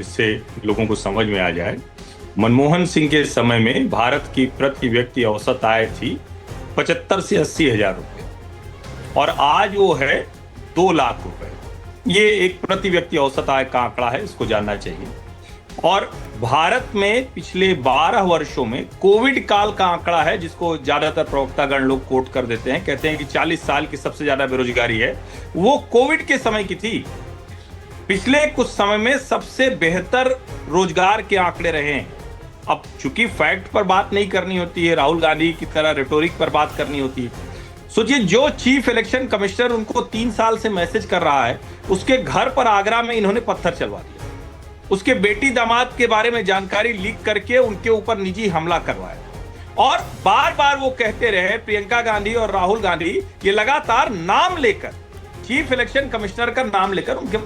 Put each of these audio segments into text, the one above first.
जिससे लोगों को समझ में आ जाए। मनमोहन सिंह के समय में भारत की प्रति व्यक्ति औसत आय थी 75 से 80 हजार रुपए और आज वो है 2 लाख रुपए। ये एक प्रति व्यक्ति औसत आय का आंकड़ा है, इसको जानना चाहिए। और भारत में पिछले 12 वर्षों में कोविड काल का आंकड़ा है, जिसको ज्यादातर प्रवक्तागण लोग कोट कर देते हैं, कहते हैं कि 40 साल की सबसे ज्यादा बेरोजगारी है, वो कोविड के समय की थी। पिछले कुछ समय में सबसे बेहतर रोजगार के आंकड़े रहे हैं। अब चूंकि फैक्ट पर बात नहीं करनी होती है, राहुल गांधी की तरह रेटोरिक पर बात करनी होती है। सोचिए, जो चीफ इलेक्शन कमिश्नर उनको 3 साल से मैसेज कर रहा है, उसके घर पर आगरा में इन्होंने पत्थर चलवा दिया, उसके बेटी दामाद के बारे में जानकारी लीक करके उनके ऊपर निजी हमला करवाया। और बार बार वो कहते रहे, प्रियंका गांधी और राहुल गांधी ये लगातार नाम लेकर, चीफ इलेक्शन कमिश्नर का नाम लेकर उनके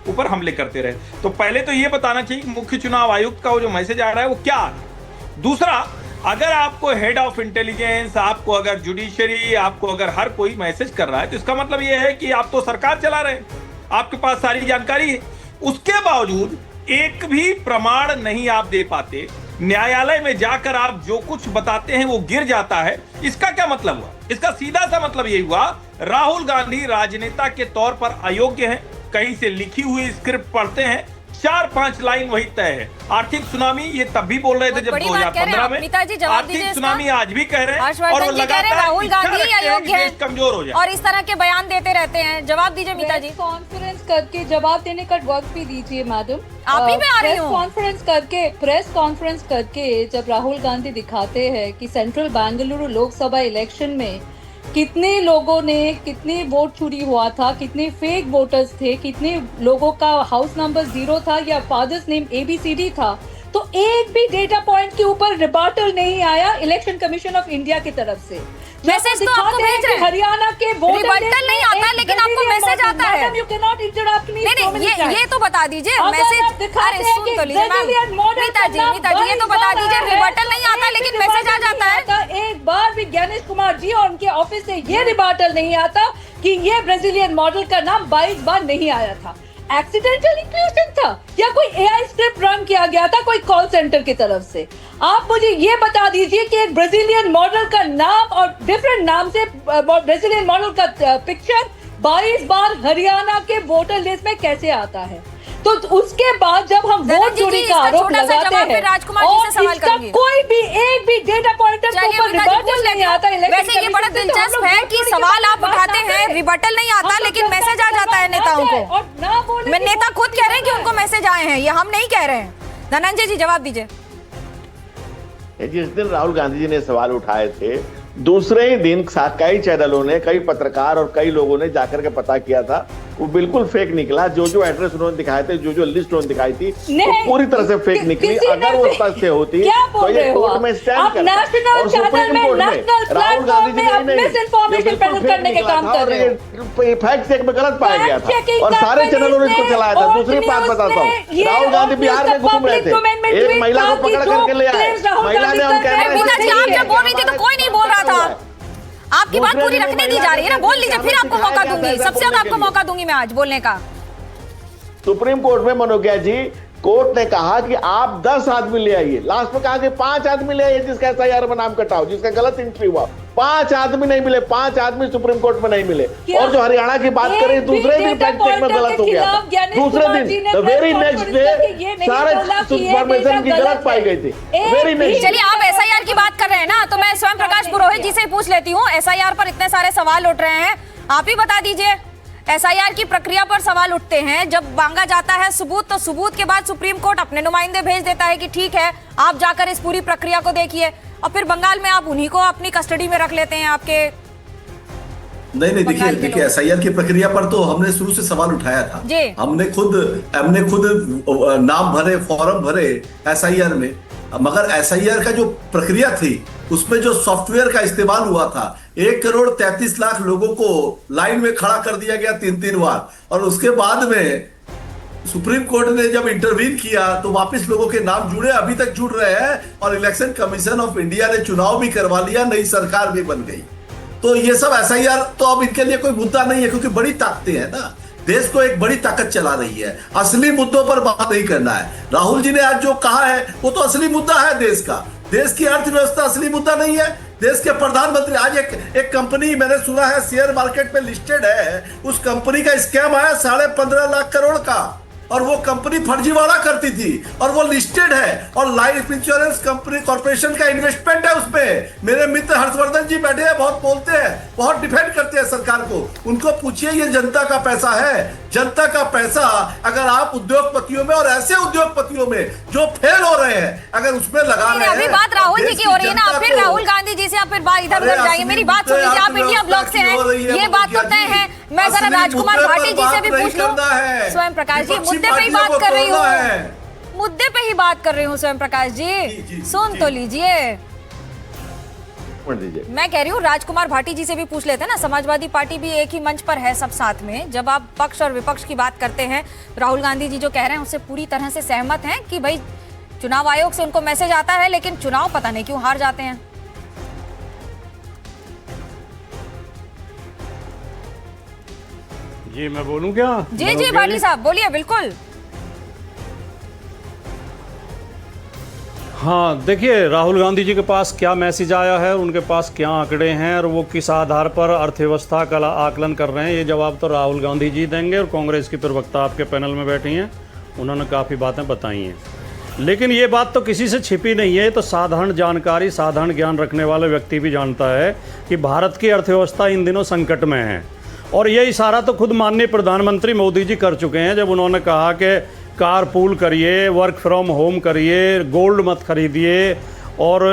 ऊपर हमले करते रहे। तो पहले तो ये बताना चाहिए कि मुख्य चुनाव आयुक्त का वो जो मैसेज आ रहा है वो क्या है। दूसरा, अगर आपको हेड ऑफ इंटेलिजेंस, आपको अगर जुडिशरी, आपको अगर हर कोई मैसेज कर रहा है, तो इसका मतलब ये है कि आप तो सरकार चला रहे हैं, आपके पास सारी जानकारी है। उसके बावजूद एक भी प्रमाण नहीं आप दे पाते, न्यायालय में जाकर आप जो कुछ बताते हैं वो गिर जाता है। इसका क्या मतलब हुआ? इसका सीधा सा मतलब ये हुआ, राहुल गांधी राजनेता के तौर पर अयोग्य हैं। कहीं से लिखी हुई स्क्रिप्ट पढ़ते हैं, 4-5 लाइन वही तय है। आर्थिक सुनामी ये तब भी बोल रहे थे जब 2015 में, आर्थिक सुनामी आज भी कह रहे हैं, और वो लगातार राहुल गांधी अयोग्य है, कमजोर हो जाए और इस तरह के बयान देते रहते हैं। जवाब दीजिए मीता जी। कॉन्फ्रेंस करके जवाब देने का वक्त भी दीजिए मैडम। आप ही में आ रही हूँ। प्रेस कॉन्फ्रेंस करके जब राहुल गांधी दिखाते हैं कि सेंट्रल बेंगलुरु लोकसभा इलेक्शन में कितने लोगों ने, कितने वोट चोरी हुआ था, कितने फेक वोटर्स थे, कितने लोगों का हाउस नंबर 0 था या फादर्स नेम ABCD था, तो एक भी डेटा पॉइंट के ऊपर रिबार्टल नहीं आया इलेक्शन कमीशन ऑफ इंडिया की तरफ से। मैसेज तो आपको भेज रहे हैं, हरियाणा के वोटर रिबटल नहीं आता, लेकिन आपको मैसेज आता है। यू कैन नॉट इंटरप्ट मी। नहीं, ये तो बता दीजिए मैसेज। अरे सुन तो लीजिए मैम, मीता जी ये तो बता दीजिए, रिबटल नहीं आता लेकिन मैसेज आ जाता है। एक बार भी ज्ञानेश कुमार जी और उनके ऑफिस से ये रिबटल नहीं आता कि ये ब्राजीलियन मॉडल का नाम 22 बार नहीं आया था। एक्सीडेंटल इंक्लूजन था या कोई AI स्क्रिप्ट रन किया गया था कोई कॉल सेंटर की तरफ से? आप मुझे ये बता दीजिए कि एक ब्राजीलियन मॉडल का नाम और डिफरेंट नाम से ब्राजीलियन मॉडल का पिक्चर 22 बार हरियाणा के वोटर लिस्ट में कैसे आता है? तो उसके बाद जब हम वोट चोरी का आरोप लगाते हैं और इसका कोई भी एक भी डेटा पॉइंटर के ऊपर रिबटल नहीं आता। वैसे ये बड़ा दिलचस्प है कि सवाल आप उठाते हैं, रिबटल नहीं आता लेकिन मैसेज आ जाता है नेताओं को। मैं नेता खुद कह रहे हैं कि उनको मैसेज आए हैं, ये हम नहीं कह रहे हैं। धनंजय जी जवाब दीजिए। जिस दिन राहुल गांधी जी ने सवाल उठाए थे, दूसरे ही दिन कई चैनलों ने, कई पत्रकार और कई लोगों ने जाकर के पता किया था, वो बिल्कुल फेक निकला। जो एड्रेस उन्होंने दिखाए थे, जो लिस्ट उन्होंने दिखाई थी, वो पूरी तरह से फेक निकली। अगर वो सत्य होती तो ये कोर्ट में स्टैंड करता और सुप्रीम कोर्ट में राहुल गांधी जी ने फैक्ट चेक में गलत पाया गया था और सारे चैनलों ने इसको चलाया था। दूसरी बात बताता हूँ, राहुल गांधी बिहार में घूम रहे थे, एक महिला को पकड़ करके ले आए, महिला ने कोई नहीं बोल रहा था। आपकी बात पूरी रखने दी जा रही है ना, बोल लीजिए, फिर आपको मौका दूंगी, सबसे ज्यादा आपको मौका दूंगी मैं आज बोलने का। सुप्रीम कोर्ट में मनोज्ञा जी, कोर्ट ने कहा कि आप 10 आदमी ले आइए। लास्ट में कहा कि 5 आदमी ले आइए जिसका SIR में नाम कटाओ, जिसका गलत एंट्री हुआ। 5 आदमी नहीं मिले, 5 आदमी सुप्रीम कोर्ट में नहीं मिले। और जो हरियाणा की बात करें, दूसरे दिन फैक्ट चेक में गलत हो गया, दूसरे दिन द वेरी नेक्स्ट डे सारे इंफॉर्मेशन की गलत पाई गई थी। Very next. चलिए, आप SIR की बात कर रहे हैं ना, तो मैं स्वयं प्रकाश पुरोहित जी से पूछ लेती हूँ। SIR पर इतने सारे सवाल उठ रहे हैं, आप ही बता दीजिए। SIR की प्रक्रिया पर सवाल उठते हैं, जब मांगा जाता है सबूत, तो सबूत के बाद सुप्रीम कोर्ट अपने नुमाइंदे भेज देता है कि ठीक है, आप जाकर इस पूरी प्रक्रिया को देखिए, और फिर बंगाल में आप उन्हीं को अपनी कस्टडी में रख लेते हैं आपके। नहीं, देखिए SIR की प्रक्रिया पर तो हमने शुरू से सवाल उठाया था। हमने खुद नाम भरे, फॉर्म भरे SIR में, मगर SIR का जो प्रक्रिया थी उसमें जो सॉफ्टवेयर का इस्तेमाल हुआ था, 1,33,00,000 लोगों को लाइन में खड़ा कर दिया गया 3-3 बार, और उसके बाद में सुप्रीम कोर्ट ने जब इंटरवीन किया तो वापस लोगों के नाम जुड़े, अभी तक जुड़ रहे हैं, और इलेक्शन कमीशन ऑफ इंडिया ने चुनाव भी करवा लिया, नई सरकार भी बन गई। तो ये सब SIR तो अब इनके लिए कोई मुद्दा नहीं है, क्योंकि बड़ी ताकतें हैं ना। देश को एक बड़ी ताकत चला रही है। असली मुद्दों पर बात नहीं करना है। राहुल जी ने आज जो कहा है वो तो असली मुद्दा है देश का। देश की अर्थव्यवस्था असली मुद्दा नहीं है। देश के प्रधानमंत्री आज एक कंपनी मैंने सुना है शेयर मार्केट में लिस्टेड है, उस कंपनी का स्कैम आया 15.5 लाख करोड़ का, और वो कंपनी फर्जीवाड़ा करती थी और वो लिस्टेड है और लाइफ इंश्योरेंस कंपनी कॉर्पोरेशन का इन्वेस्टमेंट है उसमें। मेरे मित्र हर्षवर्धन जी बैठे हैं, बहुत बोलते हैं, बहुत डिफेंड करते हैं सरकार को। उनको पूछिए, ये जनता का पैसा है। जनता का पैसा अगर आप उद्योगपतियों में और ऐसे उद्योगपतियों में जो फेल हो रहे हैं अगर उसमें लगा रहे हैं। अभी बात राहुल जी की हो रही है ना, आप फिर राहुल गांधी जी से आप फिर बात इधर उधर जाएंगे। मेरी बात सुन लीजिए, आप इंडिया ब्लॉक से हैं, ये बात तो तय है। मैं जरा राजकुमार भाटी जी से भी पूछ लूं। स्वयं प्रकाश जी, मुद्दे पे ही बात कर रही हूँ, मुद्दे पे ही बात कर रही हूँ स्वयं प्रकाश जी, सुन तो लीजिए। मैं कह रही हूँ राजकुमार भाटी जी से भी पूछ लेते हैं ना, समाजवादी पार्टी भी एक ही मंच पर है सब साथ में। जब आप पक्ष और विपक्ष की बात करते हैं, राहुल गांधी जी जो कह रहे हैं उससे पूरी तरह से सहमत हैं कि भाई चुनाव आयोग से उनको मैसेज आता है, लेकिन चुनाव पता नहीं क्यों हार जाते हैं। जी मैं बोलूं क्या? जी भाटी साहब बोलिए, बिल्कुल। हाँ देखिए, राहुल गांधी जी के पास क्या मैसेज आया है, उनके पास क्या आंकड़े हैं और वो किस आधार पर अर्थव्यवस्था का आकलन कर रहे हैं, ये जवाब तो राहुल गांधी जी देंगे। और कांग्रेस की प्रवक्ता आपके पैनल में बैठी हैं, उन्होंने काफ़ी बातें बताई हैं। लेकिन ये बात तो किसी से छिपी नहीं है, तो साधारण जानकारी, साधारण ज्ञान रखने वाले व्यक्ति भी जानता है कि भारत की अर्थव्यवस्था इन दिनों संकट में है। और ये इशारा तो खुद माननीय प्रधानमंत्री मोदी जी कर चुके हैं, जब उन्होंने कहा कि कार पूल करिए, वर्क फ्रॉम होम करिए, गोल्ड मत खरीदिए और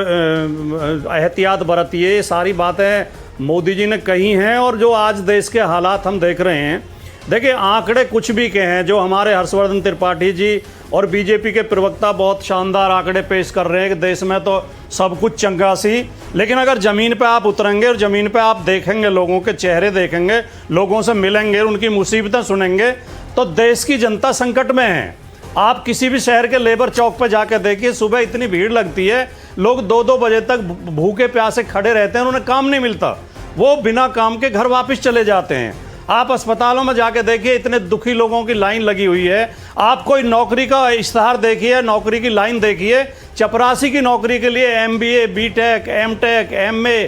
एहतियात बरतिए। सारी बातें मोदी जी ने कही हैं। और जो आज देश के हालात हम देख रहे हैं, देखिए आंकड़े कुछ भी के हैं, जो हमारे हर्षवर्धन त्रिपाठी जी और बीजेपी के प्रवक्ता बहुत शानदार आंकड़े पेश कर रहे हैं कि देश में तो सब कुछ चंगा सी। लेकिन अगर ज़मीन पे आप उतरेंगे और ज़मीन पे आप देखेंगे, लोगों के चेहरे देखेंगे, लोगों से मिलेंगे, उनकी मुसीबतें सुनेंगे, तो देश की जनता संकट में है। आप किसी भी शहर के लेबर चौक पर जाकर देखिए, सुबह इतनी भीड़ लगती है, लोग 2-2 बजे तक भूखे प्यासे खड़े रहते हैं, उन्हें काम नहीं मिलता, वो बिना काम के घर वापस चले जाते हैं। आप अस्पतालों में जाके देखिए, इतने दुखी लोगों की लाइन लगी हुई है। आप कोई नौकरी का इश्तहार देखिए, नौकरी की लाइन देखिए, चपरासी की नौकरी के लिए MBA, BTech, MTech, MA,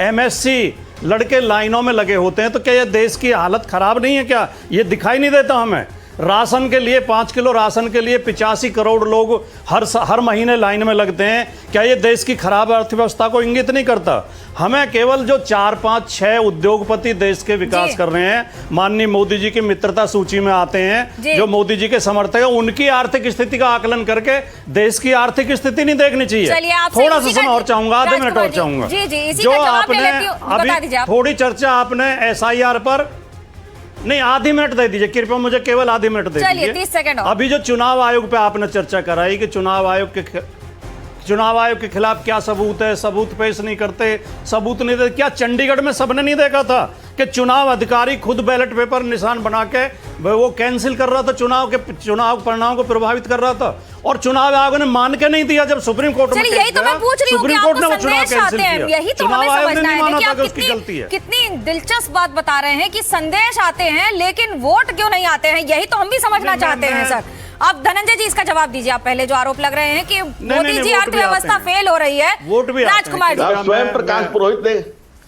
MSc लड़के लाइनों में लगे होते हैं। तो क्या ये देश की हालत ख़राब नहीं है क्या? ये दिखाई नहीं देता हमें? राशन के लिए 5 किलो राशन के लिए 85 करोड़ लोग हर महीने लाइन में लगते हैं। क्या ये देश की खराब अर्थव्यवस्था को इंगित नहीं करता? हमें केवल जो 4, 5, 6 उद्योगपति देश के विकास कर रहे हैं, माननीय मोदी जी की मित्रता सूची में आते हैं, जो मोदी जी के समर्थक हैं, उनकी आर्थिक स्थिति का आकलन करके देश की आर्थिक स्थिति नहीं देखनी चाहिए। थोड़ा सा समय और चाहूंगा, आधे मिनट और चाहूंगा। जो आपने अभी थोड़ी चर्चा आपने SIR पर, नहीं आधी मिनट दे दीजिए कृपया, मुझे केवल आधी मिनट दे दीजिए। 30 सेकंड। अभी जो चुनाव आयोग पे आपने चर्चा कराई कि चुनाव आयोग के खिलाफ क्या सबूत है, सबूत पेश नहीं करते, सबूत नहीं देते। क्या चंडीगढ़ में सबने नहीं देखा था कि चुनाव अधिकारी खुद बैलेट पेपर निशान बना के वो कैंसिल कर रहा था, चुनाव परिणाम को प्रभावित कर रहा था, और चुनाव आयोग ने मान के नहीं दिया जब सुप्रीम कोर्ट में। यही तो मैं पूछ रही हूँ कि आपको संदेश आते हैं, यही तो हमें समझना है कि आप कितनी दिलचस्प बात बता रहे हैं कि संदेश आते हैं लेकिन वोट क्यों नहीं आते हैं, यही तो हम भी समझना चाहते हैं सर। अब धनंजय जी इसका जवाब दीजिए। आप पहले जो आरोप लग रहे हैं कि मोदी जी अर्थव्यवस्था फेल हो रही है, वोट भी राजकुमार जी, स्वयं प्रकाश पुरोहित ने,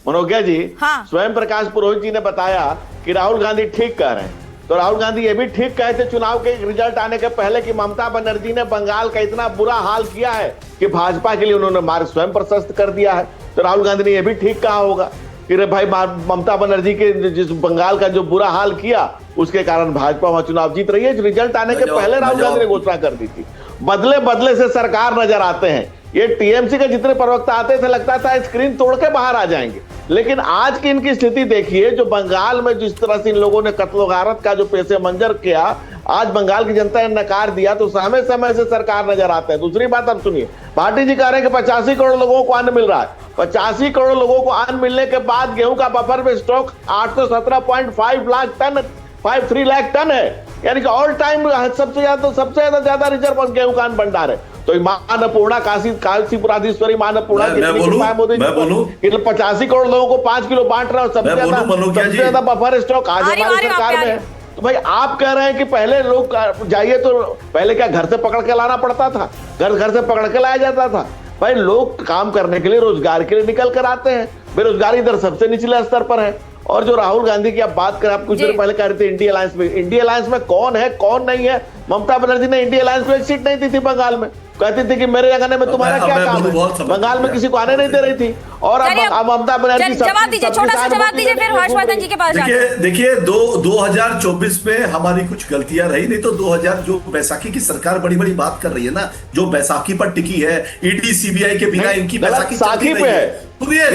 मनोज्ञा जी, हाँ। स्वयं प्रकाश पुरोहित जी ने बताया कि राहुल गांधी ठीक कह रहे हैं। तो राहुल गांधी ये भी ठीक कहे थे चुनाव के रिजल्ट आने के पहले कि ममता बनर्जी ने बंगाल का इतना बुरा हाल किया है कि भाजपा के लिए उन्होंने मार्ग स्वयं प्रशस्त कर दिया है। तो राहुल गांधी ने यह भी ठीक कहा होगा कि रे भाई ममता बनर्जी के जिस बंगाल का जो बुरा हाल किया उसके कारण भाजपा वहां चुनाव जीत रही है। रिजल्ट आने के पहले राहुल गांधी ने घोषणा कर दी थी। बदले बदले से सरकार नजर आते हैं। ये टीएमसी के जितने प्रवक्ता आते थे लगता था स्क्रीन तोड़ के बाहर आ जाएंगे, लेकिन आज की इनकी स्थिति देखिए। जो बंगाल में जिस तरह से इन लोगों ने कत्ल गारत का जो पेशे मंजर किया, आज बंगाल की जनता ने नकार दिया, तो समय समय से सरकार नजर आता है। दूसरी बात अब सुनिए, भाटी जी कह रहे हैं कि 85 करोड़ लोगों को अन्न मिल रहा है। 85 करोड़ लोगों को अन्न मिलने के बाद गेहूं का बफर में stock 817.5 lakh ton 53 lakh ton है, यानी कि ऑल टाइम सबसे ज्यादा रिजर्व गेहूं का अन्न भंडार है। तो अन्नपूर्णा काशीपुराधीश्वरी अन्नपूर्णा मोदी जी 85 करोड़ लोगों को 5 किलो बांट रहा है, सबसे ज्यादा बफर स्टॉक आज हमारी सरकार में है। तो भाई आप कह रहे हैं कि पहले लोग जाइए तो पहले क्या घर से पकड़ के लाना पड़ता था, घर से पकड़ के लाया जाता था। भाई लोग काम करने के लिए, रोजगार के लिए निकल कर आते हैं। बेरोजगारी दर सबसे निचले स्तर पर है। और जो राहुल गांधी की आप बात करें, आप कुछ देर पहले कह रहे थे इंडिया अलायंस में कौन है कौन नहीं है। ममता बनर्जी ने इंडिया अलायंस में एक सीट नहीं दी थी बंगाल में, कहती थी कि मेरे आने में तुम्हारा क्या काम है, बंगाल में किसी को आने नहीं दे रही थी। और अब ममता बनर्जी जवाब दीजिए, छोटा सा जवाब दीजिए, फिर हर्षवर्धन जी के पास जाते हैं। देखिए 2024 में हमारी कुछ गलतियां रही, नहीं तो 2000 जो बैसाखी की सरकार बड़ी बड़ी बात कर रही है ना, जो बैसाखी पर टिकी है, ईडी सीबीआई के बिना इनकी बैसाखी चलती नहीं है। सुनिए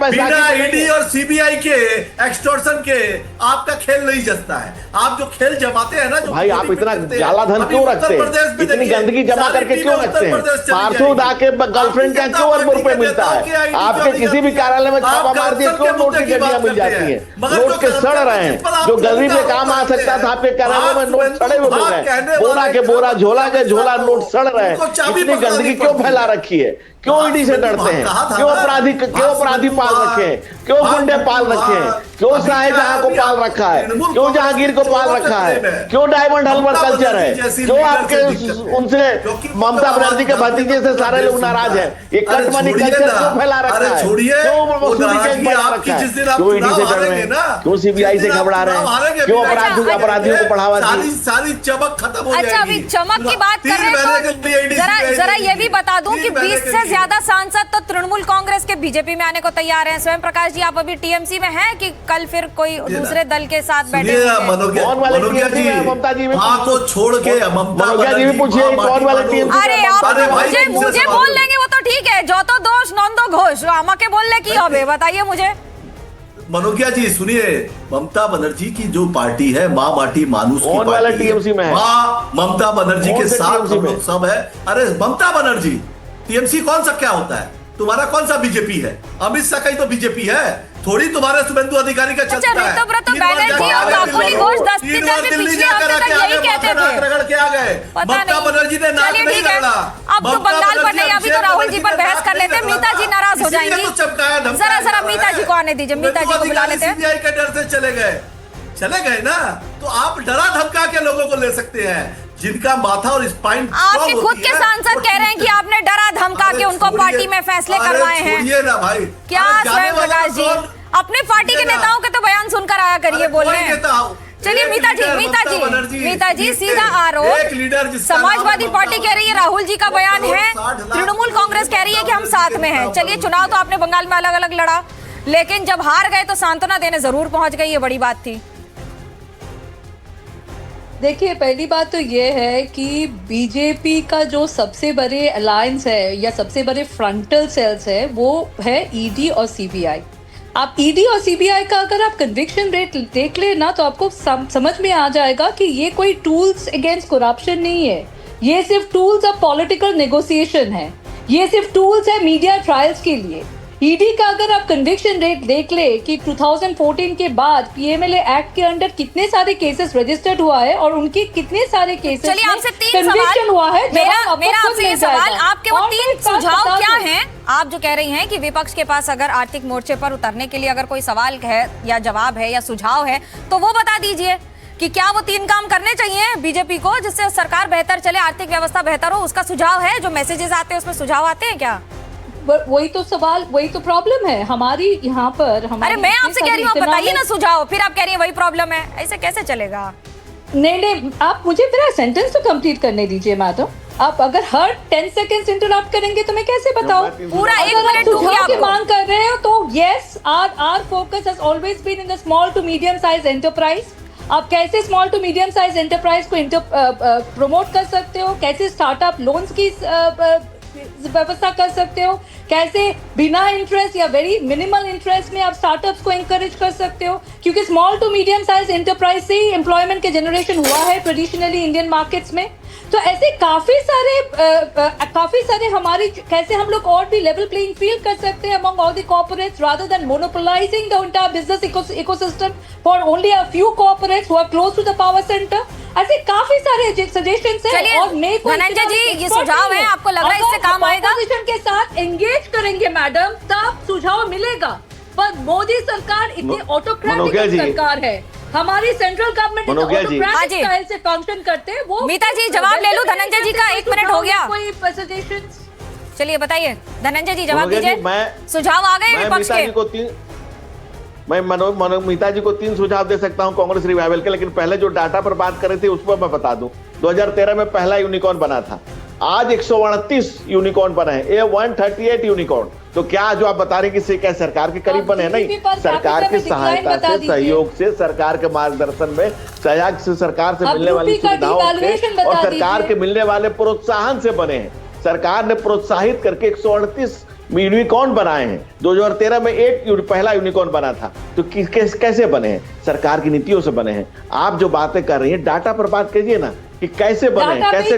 बिना ईडी और सीबीआई के एक्सटॉर्शन के आपका खेल नहीं जमता है। आप जो खेल जमाते हैं ना, जो भाई आप इतना काला धन क्यों रखते हैं, इतनी गंदगी जमा करके क्यों रखते हैं? पार्षद आके गर्लफ्रेंड का क्यों अरबों रुपए मिलता है? आपके किसी भी कार्यालय में छापा मार दिए क्यों नोट की गड्डियां मिल जाती है? नोट के सड़ रहे हैं। जो गरीब में काम आ सकता था आपके कार्यालय में नोट सड़े हुए मिल रहे हैं, बोरा के बोरा, झोला के झोला नोट सड़ रहे हैं। इतनी गंदगी क्यों फैला रखी है? क्यों ईडी से डरते हैं? क्यों अपराधी पाल रखे हैं? क्यों गुंडे पाल रखे हैं? क्यों शाहजहां को पाल रखा है? क्यों जहांगीर को पाल रखा है? क्यों डायमंड हलवर कल्चर है? क्यों आपके उनसे ममता बनर्जी के भतीजे से सारे लोग नाराज हैं? ये कट मनी कल्चर क्यों फैला रखा है? क्यों वसूली केस बढ़ा रखा है? क्यों ईडी से डर रहे हैं? क्यों सीबीआई से घबरा रहे हैं? क्यों अपराधियों को बढ़ावा दी? सारी चमक खत्म हो जाएगी। अच्छा, अभी चमक की बात कर रहे हैं तो जरा ये भी बता दूं कि 20 से ज्यादा सांसद तो तृणमूल कांग्रेस के बीजेपी में आने को तैयार हैं। स्वयं प्रकाश जी, आप अभी टीएमसी में हैं कि कल फिर कोई दूसरे दल के साथ बैठे? मनोज्ञा जी, को छोड़ के मनोज्ञा जी भी पूछिए कौन वाले टीएमसी? अरे आप मुझे बोल लेंगे वो तो ठीक है, जो तो दोष नंदो घोष আমাকে बोलने की হবে, बताइए मुझे। मनोज्ञा जी सुनिए, ममता बनर्जी की जो पार्टी है माँ माटी मानुस की पार्टी टीएमसी में है। माँ ममता बनर्जी के साथ हम लोग सब है। अरे ममता बनर्जी, टीएमसी कौन सा क्या होता है? तुम्हारा कौन सा बीजेपी है? अमित शाह का ही तो बीजेपी है, थोड़ी तुम्हारे शुभेंदु अधिकारी का चलता है। ऋतुव्रत बैनर्जी और काकोली घोष 10 सितंबर में पिछले हफ्ते तक यही कहते थे। रगड़ के आ गए। ममता बनर्जी ने नाक नहीं रगड़ा। अब तो बंगाल पर नहीं, अभी तो राहुल जी पर बहस कर लेते हैं। मीता जी नाराज हो जाएंगी। जरा मीता जी को आने दीजिए, मीता जी को बुला लेते हैं। सीबीआई के डर से चले गए ना, तो आप डरा धमका के लोगों को ले सकते हैं जिनका माथा और स्पाइन। आपके खुद के सांसद कह रहे हैं कि आपने डरा धमका के उनको पार्टी में फैसले करवाए हैं। छोड़िए ना भाई, क्या स्वयं प्रकाश जी अपने पार्टी के नेताओं के तो बयान सुनकर आया करिए बोलने। चलिए मीता जी सीधा आरोप समाजवादी पार्टी कह रही है राहुल जी का बयान है, तृणमूल कांग्रेस कह रही है कि हम साथ में हैं। चलिए, चुनाव तो आपने बंगाल में अलग अलग लड़ा, लेकिन जब हार गए तो सांत्वना देने जरूर पहुंच गई, ये बड़ी बात थी। देखिए, पहली बात तो ये है कि बीजेपी का जो सबसे बड़े अलायंस है या सबसे बड़े फ्रंटल सेल्स है वो है ईडी और सीबीआई। आप ईडी और सीबीआई का अगर आप कन्विक्शन रेट देख ले ना, तो आपको समझ में आ जाएगा कि ये कोई टूल्स अगेंस्ट करप्शन नहीं है, ये सिर्फ टूल्स ऑफ पॉलिटिकल नेगोशिएशन है, ये सिर्फ टूल्स है मीडिया ट्रायल्स के लिए। ईडी का अगर आप कन्विक्शन रेट देख ले कि 2014 के बाद पीएमएलए एक्ट के अंडर कितने सारे केसेस रजिस्टर्ड हुआ है और उनके कितने सारे केसेस चलिए आपसे 3 सवाल हुआ है। मेरा आपसे ये सवाल, आपके वो 3 सुझाव क्या हैं? आप जो कह रही हैं कि विपक्ष के पास अगर आर्थिक मोर्चे पर उतरने के लिए अगर कोई सवाल है या जवाब है या सुझाव है तो वो बता दीजिए कि क्या वो 3 काम करने चाहिए बीजेपी को जिससे सरकार बेहतर चले, आर्थिक व्यवस्था बेहतर हो, उसका सुझाव है? जो मैसेजेस आते हैं उसमें सुझाव आते हैं क्या? वही तो सवाल, वही तो प्रॉब्लम है हमारी यहाँ पर। अरे मैं आपसे कह रही हूँ, बताइए ना सुझाव, फिर आप कह रही हैं वही प्रॉब्लम है, ऐसे कैसे चलेगा? नहीं, आप मुझे मेरा सेंटेंस तो कंप्लीट करने दीजिए मैडम। आप अगर हर 10 सेकंड्स इंटरप्ट करेंगे तो मैं कैसे बताऊं? पूरा 1 मिनट दूंगी आपको। मांग कर रहे हो तो yes, our focus has always been in the small to medium size enterprise. आप कैसे small to medium size enterprise को प्रमोट कर सकते हो, कैसे स्टार्टअप लोन्स की व्यवस्था कर सकते हो, कैसे बिना इंटरेस्ट या वेरी मिनिमल इंटरेस्ट में आप स्टार्टअप्स को एनकरेज कर सकते हो, क्योंकि small to medium size enterprise से ही एम्प्लॉयमेंट के जनरेशन हुआ है ट्रेडिशनली इंडियन मार्केट्स में। तो ऐसे काफी सारे हमारी, कैसे हम लोग और भी लेवल प्लेइंग फील्ड कर सकते हैं among all the corporates rather than monopolising the entire business ecosystem for only a few corporates who are close to the power centre. ऐसे काफी सारे सजेशंस हैं और मैं धनंजय जी ये सुझाव है, आपको लग रहा है इससे काम आएगा? ऑपोजिशन के साथ एंगेज करेंगे मैडम तब सुझाव मिलेगा, पर मोदी सरकार इतनी ऑटोक्रेटिक सरकार है, हमारी सेंट्रल गवर्नमेंट मनोज्ञा जी। हाँ जी। स्टाइल से फंक्शन करते हैं वो। मीता जी, जवाब ले लूं धनंजय जी का, 1 मिनट हो गया। कोई सजेशंस? चलिए बताइए धनंजय जी, जवाब मनोज्ञा जी, दीजिए। सुझाव आ गए विपक्ष के? मैं मीता जी को 3 सुझाव दे सकता हूं कांग्रेस रिवाइवल के, लेकिन पहले जो डाटा पर बात कर रहे थे उस पर मैं बता दूं। 2013 में पहला यूनिकॉर्न बना था, आज 138 यूनिकॉर्न बने हैं, ये 138 यूनिकॉर्न। तो क्या जो आप बता रहे हैं कि क्या सरकार के करीब बने हैं? नहीं, सरकार की सहायता से, सहयोग से, सरकार के मार्गदर्शन में, सहयोग से, सरकार से मिलने वाली सुविधाओं से और सरकार के मिलने वाले प्रोत्साहन से बने हैं। सरकार ने प्रोत्साहित करके 138 यूनिकॉर्न बनाए हैं। 2013 में एक पहला यूनिकॉर्न बना था। तो कैसे बने हैं? सरकार की नीतियों से बने हैं। आप जो बातें कर रही हैं डाटा पर बात कीजिए ना कि कैसे बने हैं, कैसे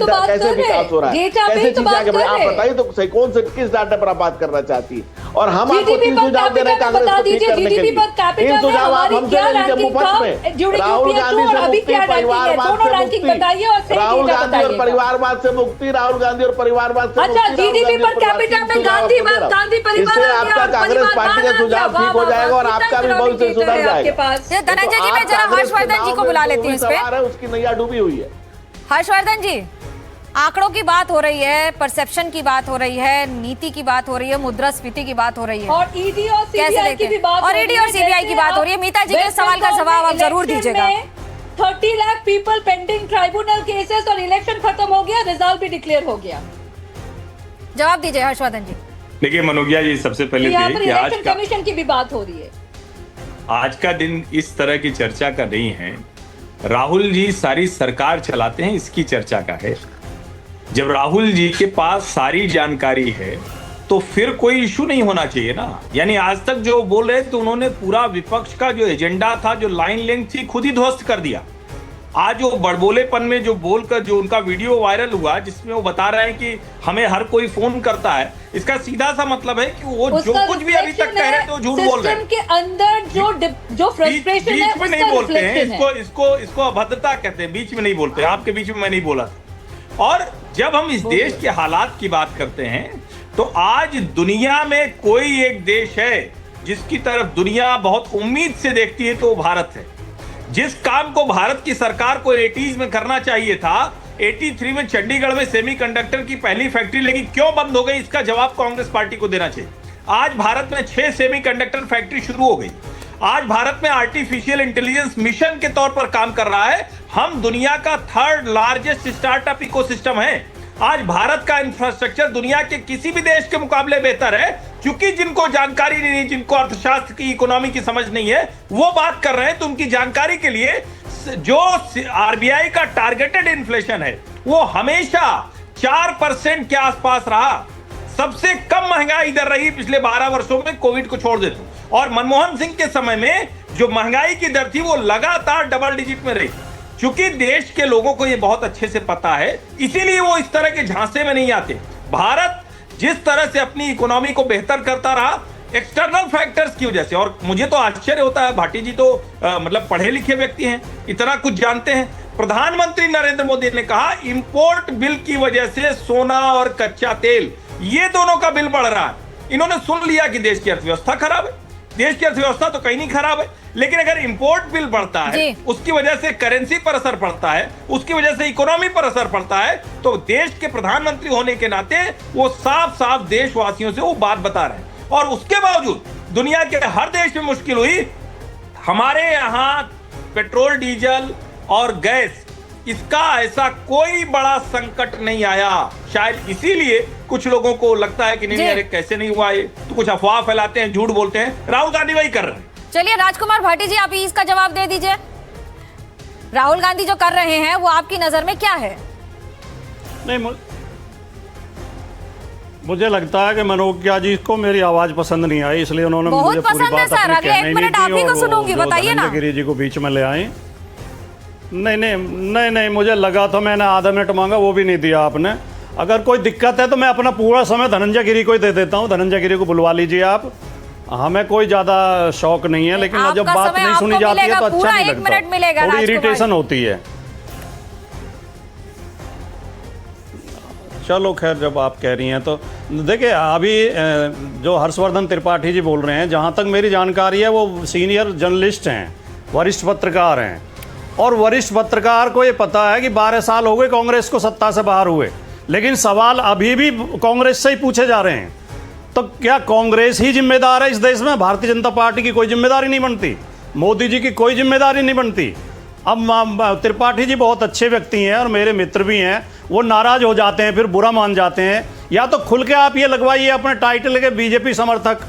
विकास हो रहा है, कैसे चीजें आगे बढ़े। आप बताइए तो सही, कौन से किस डाटा पर आप बात करना चाहती है? और हम आपको 3 सुझाव दे रहे हैं कांग्रेस को ठीक करने के लिए। 3 सुझाव आप हमसे ले लीजिए मुफ्त में। राहुल गांधी से मुक्ति, परिवारवाद से मुक्ति, राहुल गांधी और परिवारवाद से मुक्ति, राहुल गांधी और परिवारवाद से अच्छा, जीडीपी पर कैपिटा में गांधी परिवार, इससे आपका कांग्रेस पार्टी का सुझाव ठीक हो जाएगा और आपका भी भविष्य सुधर जाएगा। धनंजय जी, मैं जरा हर्षवर्धन जी को बुला लेती हूँ इस पे। उसकी नैया डूबी हुई है। हर्षवर्धन जी, आंकड़ों की बात हो रही है, परसेप्शन की बात हो रही है, नीति की बात हो रही है, मुद्रास्फीति की बात हो रही है, और ईडी और सीबीआई की भी बात, और ईडी और सीबीआई की बात हो रही है। मीता जी के सवाल का जवाब आप जरूर दीजिएगा। 30 lakh people pending tribunal cases और इलेक्शन खत्म हो गया, रिजल्ट भी डिक्लेयर हो गया। जवाब दीजिए हर्षवर्धन जी। देखिए मनोज्ञा जी, सबसे पहले यहाँ पर कि आज इलेक्शन कमीशन की भी बात हो रही है। आज का दिन इस तरह की चर्चा का नहीं है। राहुल जी सारी सरकार चलाते हैं, इसकी चर्चा का है। जब राहुल जी के पास सारी जानकारी है तो फिर कोई इशू नहीं होना चाहिए ना। यानी आज तक जो बोल रहे थे तो उन्होंने पूरा विपक्ष का जो एजेंडा था, जो लाइन लेंथ थी, खुद ही ध्वस्त कर दिया। आज वो बड़बोलेपन में जो बोलकर जो उनका वीडियो वायरल हुआ जिसमें वो बता रहे हैं कि हमें हर कोई फोन करता है, इसका सीधा सा मतलब है कि वो जो कुछ भी अभी तक कह रहे थे वो झूठ बोल रहे हैं। के अंदर जो फ्रस्ट्रेशन है, बीच में नहीं बोलते हैं, इसको अभद्रता कहते हैं, बीच में नहीं बोलते हैं। आपके बीच में मैं नहीं बोला था। और जब हम इस देश के हालात की बात करते हैं तो आज दुनिया में कोई एक देश है जिसकी तरफ दुनिया बहुत उम्मीद से देखती है तो वो भारत है। जिस काम को भारत की सरकार को 80s में करना चाहिए था, 83 में चंडीगढ़ में सेमीकंडक्टर की पहली फैक्ट्री लगी, क्यों बंद हो गई? इसका जवाब कांग्रेस पार्टी को देना चाहिए। आज भारत में 6 सेमीकंडक्टर फैक्ट्री शुरू हो गई। आज भारत में आर्टिफिशियल इंटेलिजेंस मिशन के तौर पर काम कर रहा है। हम दुनिया का 3rd लार्जेस्ट स्टार्टअप इकोसिस्टम है। आज भारत का इंफ्रास्ट्रक्चर दुनिया के किसी भी देश के मुकाबले बेहतर है। क्योंकि जिनको जानकारी नहीं, जिनको अर्थशास्त्र की, इकोनॉमी की समझ नहीं है, वो बात कर रहे हैं। तो उनकी जानकारी के लिए जो आरबीआई का टारगेटेड इन्फ्लेशन है वो हमेशा 4% के आसपास रहा। सबसे कम महंगाई दर रही पिछले 12 वर्षों में, कोविड को छोड़ देते। और मनमोहन सिंह के समय में जो महंगाई की दर थी वो लगातार डबल डिजिट में रही। क्योंकि देश के लोगों को ये बहुत अच्छे से पता है, इसीलिए वो इस तरह के झांसे में नहीं आते। भारत जिस तरह से अपनी इकोनॉमी को बेहतर करता रहा एक्सटर्नल फैक्टर्स की वजह से, और मुझे तो आश्चर्य होता है, भाटी जी तो मतलब पढ़े लिखे व्यक्ति हैं, इतना कुछ जानते हैं। प्रधानमंत्री नरेंद्र मोदी ने कहा इंपोर्ट बिल की वजह से सोना और कच्चा तेल, ये दोनों का बिल बढ़ रहा है। इन्होंने सुन लिया कि देश की अर्थव्यवस्था खराब है। देश की अर्थव्यवस्था तो कहीं नहीं खराब है, लेकिन अगर इंपोर्ट बिल बढ़ता है, उसकी वजह से करेंसी पर असर पड़ता है, उसकी वजह से इकोनॉमी पर असर पड़ता है, तो देश के प्रधानमंत्री होने के नाते वो साफ साफ देशवासियों से वो बात बता रहे हैं। और उसके बावजूद दुनिया के हर देश में मुश्किल हुई, हमारे यहाँ पेट्रोल, डीजल और गैस, इसका ऐसा कोई बड़ा संकट नहीं आया। शायद इसीलिए कुछ लोगों को लगता है कि नहीं अरे कैसे नहीं हुआ ये, तो कुछ अफवाह फैलाते हैं, झूठ बोलते हैं। राहुल गांधी वही कर रहे हैं। चलिए राजकुमार भाटी जी, आप इसका जवाब दे दीजिए। राहुल गांधी जो कर रहे हैं वो आपकी नजर में क्या है? नहीं, मुझे लगता है कि मनोज्ञा जी को मेरी आवाज पसंद नहीं आई, इसलिए उन्होंने मुझे पूरी बात अपनी कहने नहीं दी और गिरी जी को बीच में ले आए। नहीं, मुझे लगा था, मैंने आधा मिनट मांगा, वो भी नहीं दिया आपने। अगर कोई दिक्कत है तो मैं अपना पूरा समय धनंजय गिरी को ही दे देता हूँ। धनंजय गिरी को बुलवा लीजिए आप, हमें कोई ज्यादा शौक नहीं है, लेकिन जब बात नहीं सुनी जाती है तो अच्छा नहीं लगता, थोड़ी इरिटेशन होती है। चलो खैर, जब आप कह रही हैं तो देखिए, अभी जो हर्षवर्धन त्रिपाठी जी बोल रहे हैं, जहाँ तक मेरी जानकारी है वो सीनियर जर्नलिस्ट हैं वरिष्ठ पत्रकार हैं, और वरिष्ठ पत्रकार को ये पता है कि 12 साल हो गए कांग्रेस को सत्ता से बाहर हुए, लेकिन सवाल अभी भी कांग्रेस से ही पूछे जा रहे हैं। तो क्या कांग्रेस ही जिम्मेदार है इस देश में? भारतीय जनता पार्टी की कोई जिम्मेदारी नहीं बनती, मोदी जी की कोई जिम्मेदारी नहीं बनती। अब त्रिपाठी जी बहुत अच्छे व्यक्ति हैं और मेरे मित्र भी हैं, वो नाराज हो जाते हैं, फिर बुरा मान जाते हैं। या तो खुल के आप ये लगवाइए अपने टाइटल के बीजेपी समर्थक,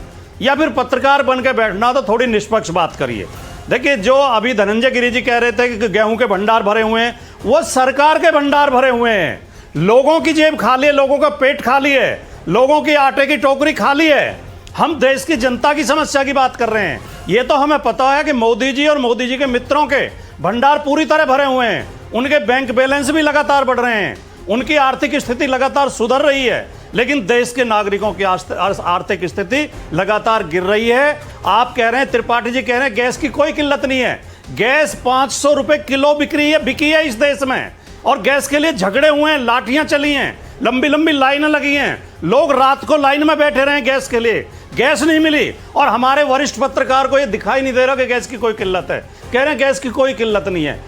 या फिर पत्रकार बन के बैठना तो थोड़ी निष्पक्ष बात करिए। देखिए, जो अभी धनंजय गिरि जी कह रहे थे कि गेहूं के भंडार भरे हुए हैं, वो सरकार के भंडार भरे हुए हैं। लोगों की जेब खाली है, लोगों का पेट खाली है, लोगों की आटे की टोकरी खाली है। हम देश की जनता की समस्या की बात कर रहे हैं। ये तो हमें पता है कि मोदी जी और मोदी जी के मित्रों के भंडार पूरी तरह भरे हुए हैं, उनके बैंक बैलेंस भी लगातार बढ़ रहे हैं, उनकी आर्थिक स्थिति लगातार सुधर रही है, लेकिन देश के नागरिकों की आर्थिक स्थिति लगातार गिर रही है। आप कह रहे हैं, त्रिपाठी जी कह रहे हैं गैस की कोई किल्लत नहीं है। गैस 500 रुपए किलो बिकी है इस देश में, और गैस के लिए झगड़े हुए हैं, लाठियां चली हैं, लंबी लंबी लाइनें लगी हैं, लोग रात को लाइन में बैठे रहे हैं गैस के लिए, गैस नहीं मिली। और हमारे वरिष्ठ पत्रकार को ये दिखाई नहीं दे रहा कि गैस की कोई किल्लत है, कह रहे हैं गैस की कोई किल्लत नहीं है।